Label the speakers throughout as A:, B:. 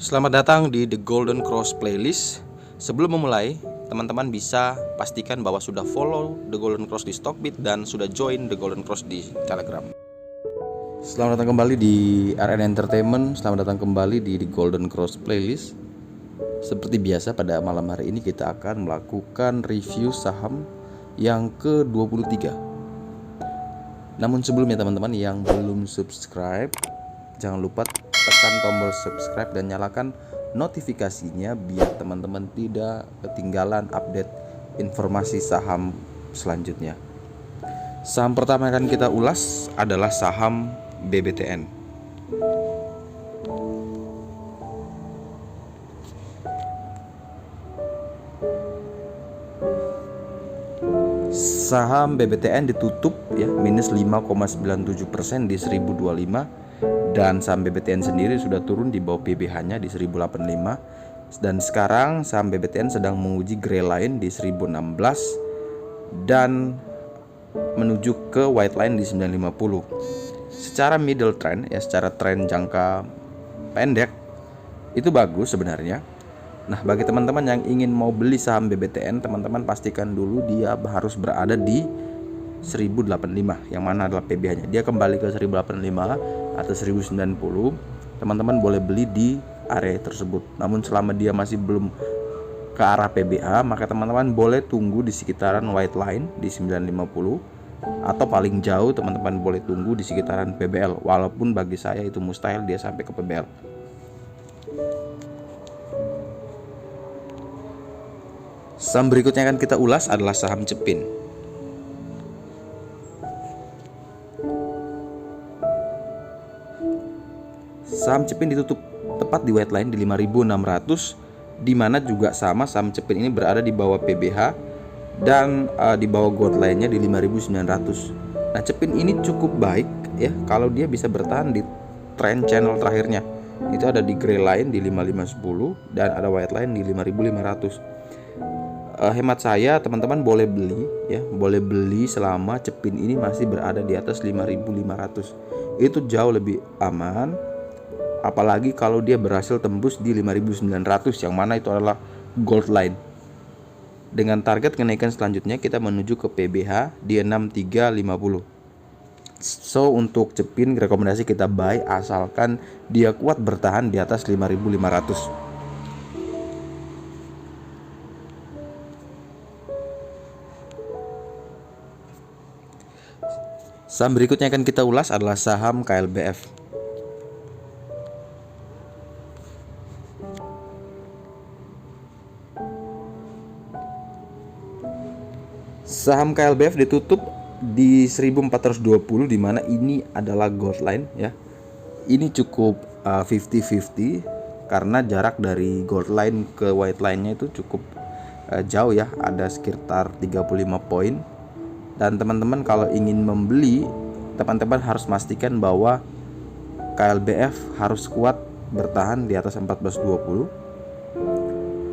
A: Selamat datang di The Golden Cross Playlist. Sebelum memulai, teman-teman bisa pastikan bahwa sudah follow The Golden Cross di Stockbit dan sudah join The Golden Cross di Telegram. Selamat datang kembali di RN Entertainment. Selamat datang kembali di The Golden Cross Playlist. Seperti biasa pada malam hari ini kita akan melakukan review saham yang ke-23. Namun sebelumnya teman-teman yang belum subscribe, jangan lupa tekan tombol subscribe dan nyalakan notifikasinya biar teman-teman tidak ketinggalan update informasi saham selanjutnya. Saham pertama yang akan kita ulas adalah saham BBTN. Saham BBTN ditutup ya minus 5,97% di 1025. Dan saham BBTN sendiri sudah turun di bawah PBH-nya di 1085. Dan sekarang saham BBTN sedang menguji gray line di 1016 dan menuju ke white line di 950. Secara middle trend ya, secara tren jangka pendek itu bagus sebenarnya. Nah, bagi teman-teman yang ingin mau beli saham BBTN, teman-teman pastikan dulu dia harus berada di 1085 yang mana adalah PBH-nya. Dia kembali ke 1085 atau 1090, teman-teman boleh beli di area tersebut. Namun selama dia masih belum ke arah PBH, maka teman-teman boleh tunggu di sekitaran white line di 950 atau paling jauh teman-teman boleh tunggu di sekitaran PBL. Walaupun bagi saya itu mustahil dia sampai ke PBL. Saham berikutnya akan kita ulas adalah saham Cepin. Saham Cepin ditutup tepat di white line di 5.600, di mana juga sama saham Cepin ini berada di bawah PBH dan di bawah gold line-nya di 5.900. Nah, Cepin ini cukup baik ya kalau dia bisa bertahan di trend channel terakhirnya. Itu ada di gray line di 5510 dan ada white line di 5.500. Hemat saya teman-teman boleh beli ya, boleh beli selama Cepin ini masih berada di atas 5.500. Itu jauh lebih aman. Apalagi kalau dia berhasil tembus di 5.900 yang mana itu adalah gold line. Dengan target kenaikan selanjutnya kita menuju ke PBH di 6350. So untuk Cepin rekomendasi kita buy asalkan dia kuat bertahan di atas 5.500. Saham berikutnya akan kita ulas adalah saham KLBF. Saham KLBF ditutup di 1420 di mana ini adalah gold line ya. Ini cukup 50-50 karena jarak dari gold line ke white line-nya itu cukup jauh ya, ada sekitar 35 poin. Dan teman-teman kalau ingin membeli, teman-teman harus pastikan bahwa KLBF harus kuat bertahan di atas 1420.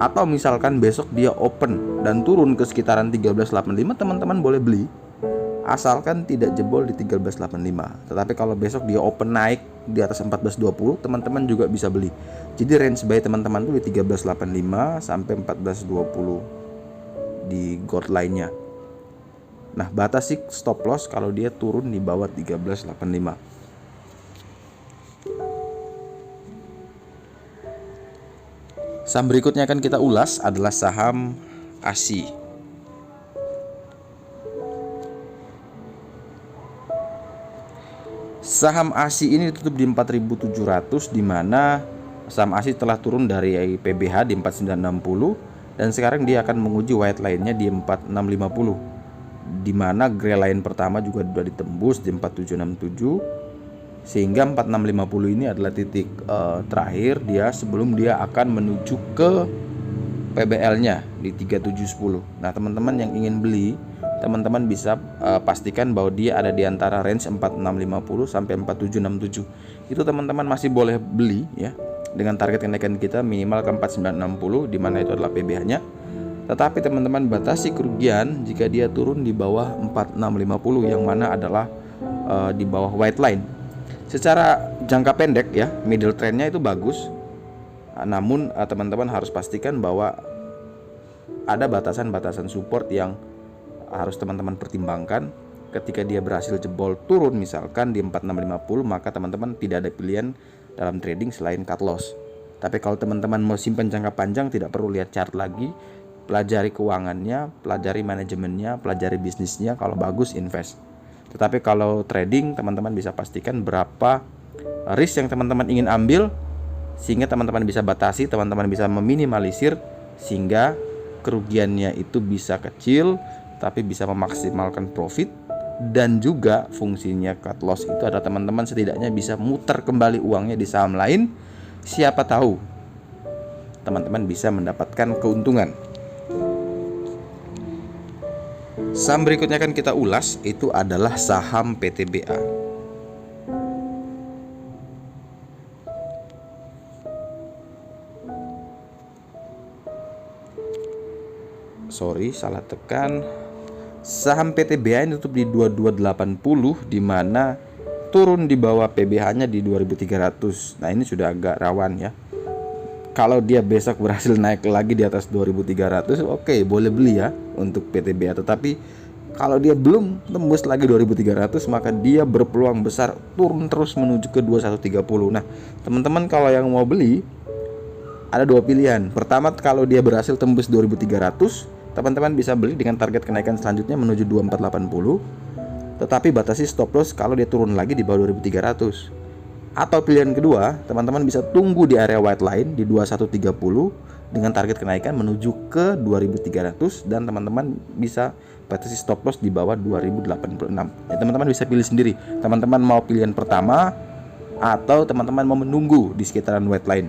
A: Atau misalkan besok dia open dan turun ke sekitaran 1385, teman-teman boleh beli asalkan tidak jebol di 1385. Tetapi kalau besok dia open naik di atas 1420, teman-teman juga bisa beli. Jadi range buy teman-teman tuh di 1385 sampai 1420 di gold line-nya. Nah, batasi stop loss kalau dia turun di bawah 1385. Saham berikutnya akan kita ulas adalah saham ASI. Saham ASI ini ditutup di 4.700 di mana saham ASI telah turun dari PBH di 4960 dan sekarang dia akan menguji white line-nya di 4650. Di mana gray line pertama juga sudah ditembus di 4767. Sehingga 4650 ini adalah titik terakhir dia sebelum dia akan menuju ke PBL-nya di 3710. Nah, teman-teman yang ingin beli, teman-teman bisa pastikan bahwa dia ada di antara range 4650 sampai 4767. Itu teman-teman masih boleh beli ya. Dengan target kenaikan kita minimal ke 4960 di mana itu adalah PBH-nya. Tetapi teman-teman batasi kerugian jika dia turun di bawah 4650 yang mana adalah di bawah white line. Secara jangka pendek ya, middle trendnya itu bagus. Namun teman-teman harus pastikan bahwa ada batasan-batasan support yang harus teman-teman pertimbangkan. Ketika dia berhasil jebol turun misalkan di 4650, maka teman-teman tidak ada pilihan dalam trading selain cut loss. Tapi kalau teman-teman mau simpan jangka panjang, tidak perlu lihat chart lagi, pelajari keuangannya, pelajari manajemennya, pelajari bisnisnya, kalau bagus invest. Tetapi kalau trading, teman-teman bisa pastikan berapa risk yang teman-teman ingin ambil, sehingga teman-teman bisa batasi, teman-teman bisa meminimalisir, sehingga kerugiannya itu bisa kecil tapi bisa memaksimalkan profit. Dan juga fungsinya cut loss itu adalah teman-teman setidaknya bisa muter kembali uangnya di saham lain. Siapa tahu teman-teman bisa mendapatkan keuntungan. Saham berikutnya akan kita ulas, itu adalah saham PTBA. Sorry, salah tekan. Saham PTBA ini tutup di 2280, di mana turun di bawah PBH-nya di 2300. Nah, ini sudah agak rawan ya. Kalau dia besok berhasil naik lagi di atas 2300, oke, boleh beli ya untuk PTBA. Tetapi kalau dia belum tembus lagi 2300, maka dia berpeluang besar turun terus menuju ke 2130. Nah, teman-teman kalau yang mau beli ada dua pilihan. Pertama, kalau dia berhasil tembus 2300, teman-teman bisa beli dengan target kenaikan selanjutnya menuju 2480. Tetapi batasi stop loss kalau dia turun lagi di bawah 2300. Atau pilihan kedua, teman-teman bisa tunggu di area white line di 2130 dengan target kenaikan menuju ke 2300, dan teman-teman bisa batasi stop loss di bawah 2086. Ya, teman-teman bisa pilih sendiri. Teman-teman mau pilihan pertama atau teman-teman mau menunggu di sekitaran white line.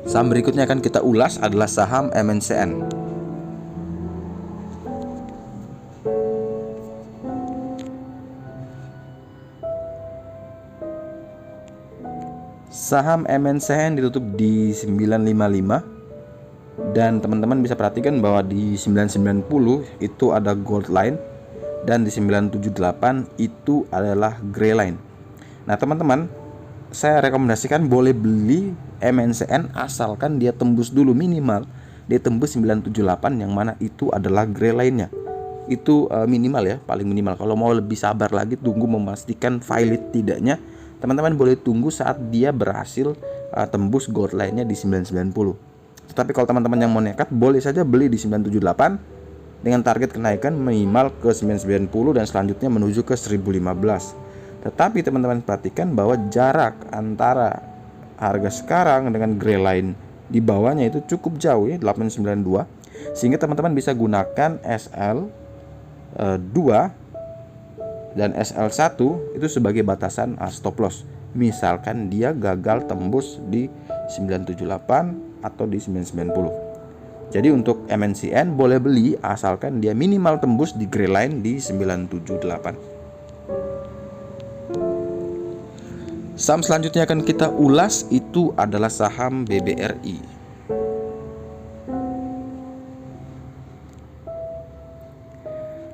A: Saham berikutnya akan kita ulas adalah saham MNCN. Saham MNCN ditutup di 955, dan teman-teman bisa perhatikan bahwa di 990 itu ada gold line, dan di 978 itu adalah gray line. Nah, teman-teman, saya rekomendasikan boleh beli MNCN asalkan dia tembus dulu, minimal dia tembus 978, yang mana itu adalah gray line-nya. Itu minimal ya, paling minimal. Kalau mau lebih sabar lagi, tunggu memastikan valid tidaknya, teman-teman boleh tunggu saat dia berhasil tembus gold line-nya di 990. Tetapi kalau teman-teman yang mau nekat, boleh saja beli di 978 dengan target kenaikan minimal ke 990 dan selanjutnya menuju ke 1015. Tetapi teman-teman perhatikan bahwa jarak antara harga sekarang dengan gray line di bawahnya itu cukup jauh ya, 892, sehingga teman-teman bisa gunakan SL2 dan SL1 itu sebagai batasan stop loss. Misalkan dia gagal tembus di 978 atau di 990. Jadi untuk MNCN boleh beli asalkan dia minimal tembus di gray line di 978. Saham selanjutnya akan kita ulas itu adalah saham BBRI.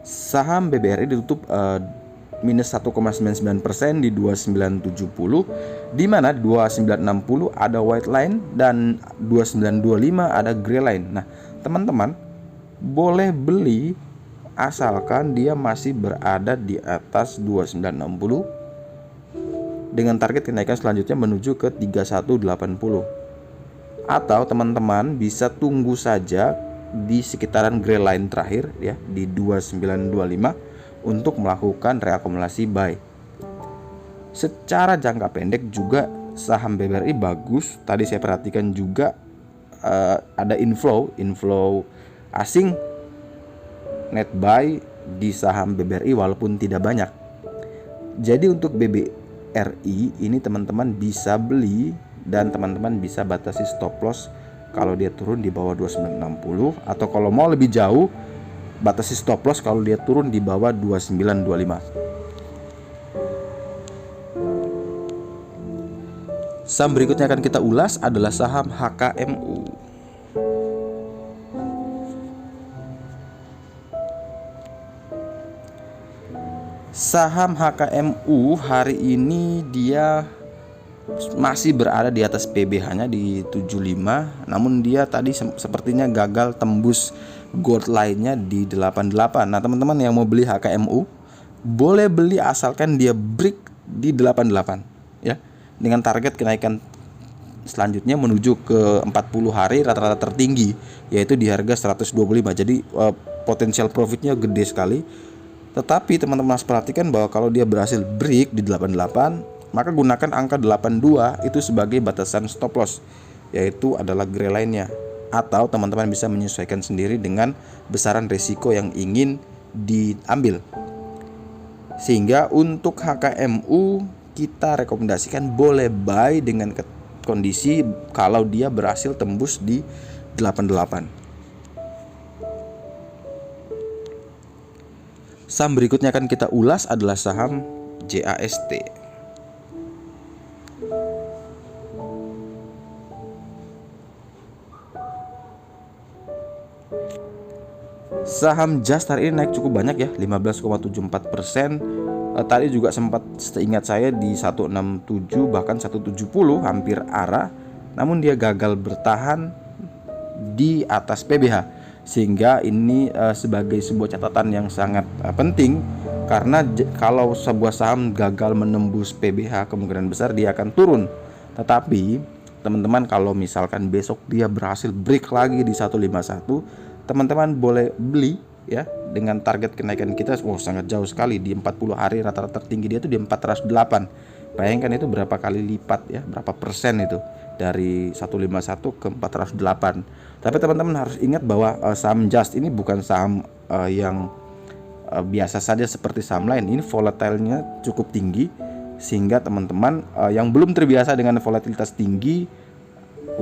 A: Saham BBRI ditutup minus 1,99% di 2970, di mana 2960 ada white line dan 2925 ada gray line. Nah, teman-teman boleh beli asalkan dia masih berada di atas 2960 dengan target kenaikan selanjutnya menuju ke 3180. Atau teman-teman bisa tunggu saja di sekitaran gray line terakhir ya, di 2925 untuk melakukan reakumulasi buy. Secara jangka pendek juga saham BBRI bagus. Tadi saya perhatikan juga ada inflow asing net buy di saham BBRI walaupun tidak banyak. Jadi untuk BBRI ini teman-teman bisa beli dan teman-teman bisa batasi stop loss kalau dia turun di bawah 2960, atau kalau mau lebih jauh batasi stop loss kalau dia turun di bawah 2925. Saham berikutnya akan kita ulas adalah saham HKMU. Saham HKMU hari ini dia masih berada di atas PBH-nya di 75, namun dia tadi sepertinya gagal tembus gold line-nya di 88. Nah, teman-teman yang mau beli HKMU boleh beli asalkan dia break di 88 ya, dengan target kenaikan selanjutnya menuju ke 40 hari rata-rata tertinggi yaitu di harga 125. Jadi potensial profitnya gede sekali. Tetapi teman-teman harus perhatikan bahwa kalau dia berhasil break di 88, maka gunakan angka 82 itu sebagai batasan stop loss, yaitu adalah gray line-nya. Atau teman-teman bisa menyesuaikan sendiri dengan besaran risiko yang ingin diambil. Sehingga untuk HKMU kita rekomendasikan boleh buy dengan kondisi kalau dia berhasil tembus di 88. Saham berikutnya akan kita ulas adalah saham JAST. Saham JAST hari ini naik cukup banyak ya, 15,74%. Tadi juga sempat seingat saya di 167 bahkan 170 hampir arah, namun dia gagal bertahan di atas PBH. Sehingga ini sebagai sebuah catatan yang sangat penting, karena kalau sebuah saham gagal menembus PBH kemungkinan besar dia akan turun. Tetapi teman-teman kalau misalkan besok dia berhasil break lagi di 151, teman-teman boleh beli ya dengan target kenaikan kita sangat jauh sekali di 40 hari rata-rata tertinggi dia itu di 408. Bayangkan itu berapa kali lipat ya, berapa persen itu dari 151 ke 408. Tapi teman-teman harus ingat bahwa saham JAST ini bukan saham yang biasa saja seperti saham lain. Ini volatilnya cukup tinggi, sehingga teman-teman yang belum terbiasa dengan volatilitas tinggi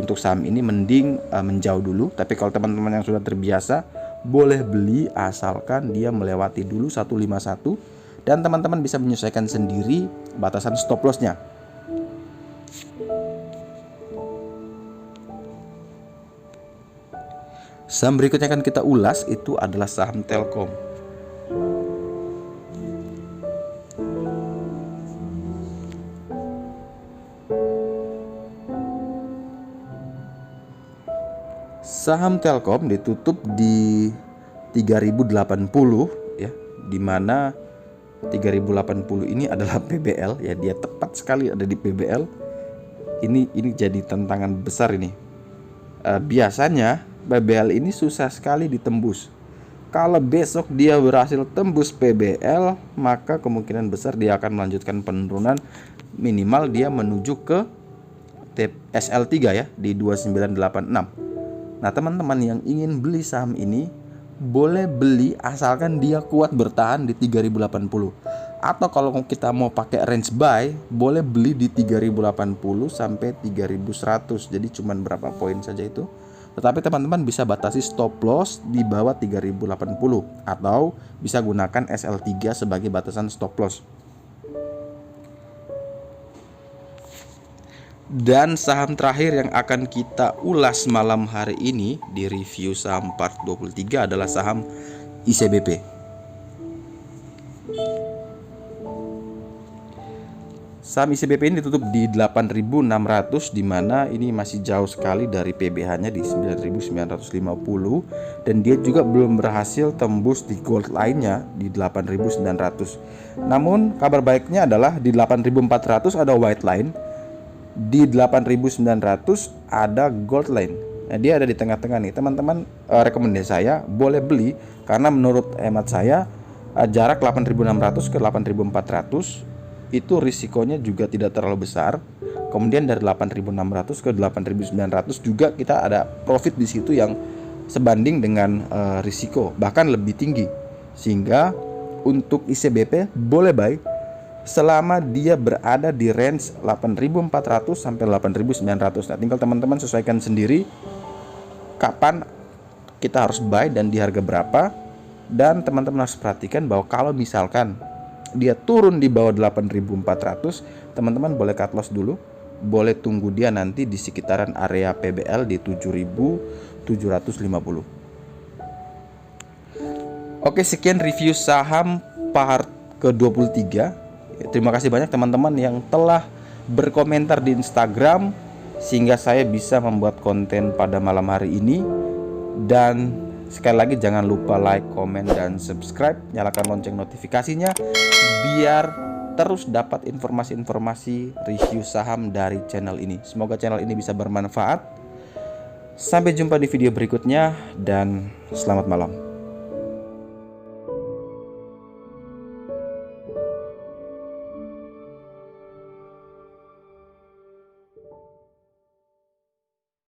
A: untuk saham ini mending menjauh dulu. Tapi kalau teman-teman yang sudah terbiasa boleh beli asalkan dia melewati dulu 151, dan teman-teman bisa menyesuaikan sendiri batasan stop loss-nya. Saham berikutnya akan kita ulas itu adalah saham Telkom. Saham Telkom ditutup di 3080 ya, di mana 3080 ini adalah PBL ya, dia tepat sekali ada di PBL. Ini jadi tantangan besar ini. Biasanya PBL ini susah sekali ditembus. Kalau besok dia berhasil tembus PBL, maka kemungkinan besar dia akan melanjutkan penurunan, minimal dia menuju ke SL3 ya di 2986. Nah, teman-teman yang ingin beli saham ini boleh beli asalkan dia kuat bertahan di 3080. Atau kalau kita mau pakai range buy, boleh beli di 3080 sampai 3100. Jadi cuman berapa poin saja itu. Tetapi teman-teman bisa batasi stop loss di bawah 3080 atau bisa gunakan SL3 sebagai batasan stop loss. Dan saham terakhir yang akan kita ulas malam hari ini di review saham part 23 adalah saham ICBP. Saham ICBP ini ditutup di 8.600, di mana ini masih jauh sekali dari PBH-nya di 9.950, dan dia juga belum berhasil tembus di gold line-nya di 8.900. Namun kabar baiknya adalah di 8.400 ada white line, di 8.900 ada gold line. Nah, dia ada di tengah-tengah nih. Teman-teman, rekomendasi saya boleh beli karena menurut hemat saya jarak 8.600 ke 8.400 itu risikonya juga tidak terlalu besar. Kemudian dari 8.600 ke 8.900 juga kita ada profit di situ yang sebanding dengan risiko, bahkan lebih tinggi. Sehingga untuk ICBP boleh buy selama dia berada di range 8.400 sampai 8.900. Nah, tinggal teman-teman sesuaikan sendiri kapan kita harus buy dan di harga berapa. Dan teman-teman harus perhatikan bahwa kalau misalkan dia turun di bawah 8.400, teman-teman boleh cut loss dulu, boleh tunggu dia nanti di sekitaran area PBL di 7.750. Oke, sekian review saham part ke-23. Terima kasih banyak teman-teman yang telah berkomentar di Instagram sehingga saya bisa membuat konten pada malam hari ini. Dan sekali lagi jangan lupa like, komen, dan subscribe, nyalakan lonceng notifikasinya biar terus dapat informasi-informasi review saham dari channel ini. Semoga channel ini bisa bermanfaat. Sampai jumpa di video berikutnya dan selamat malam.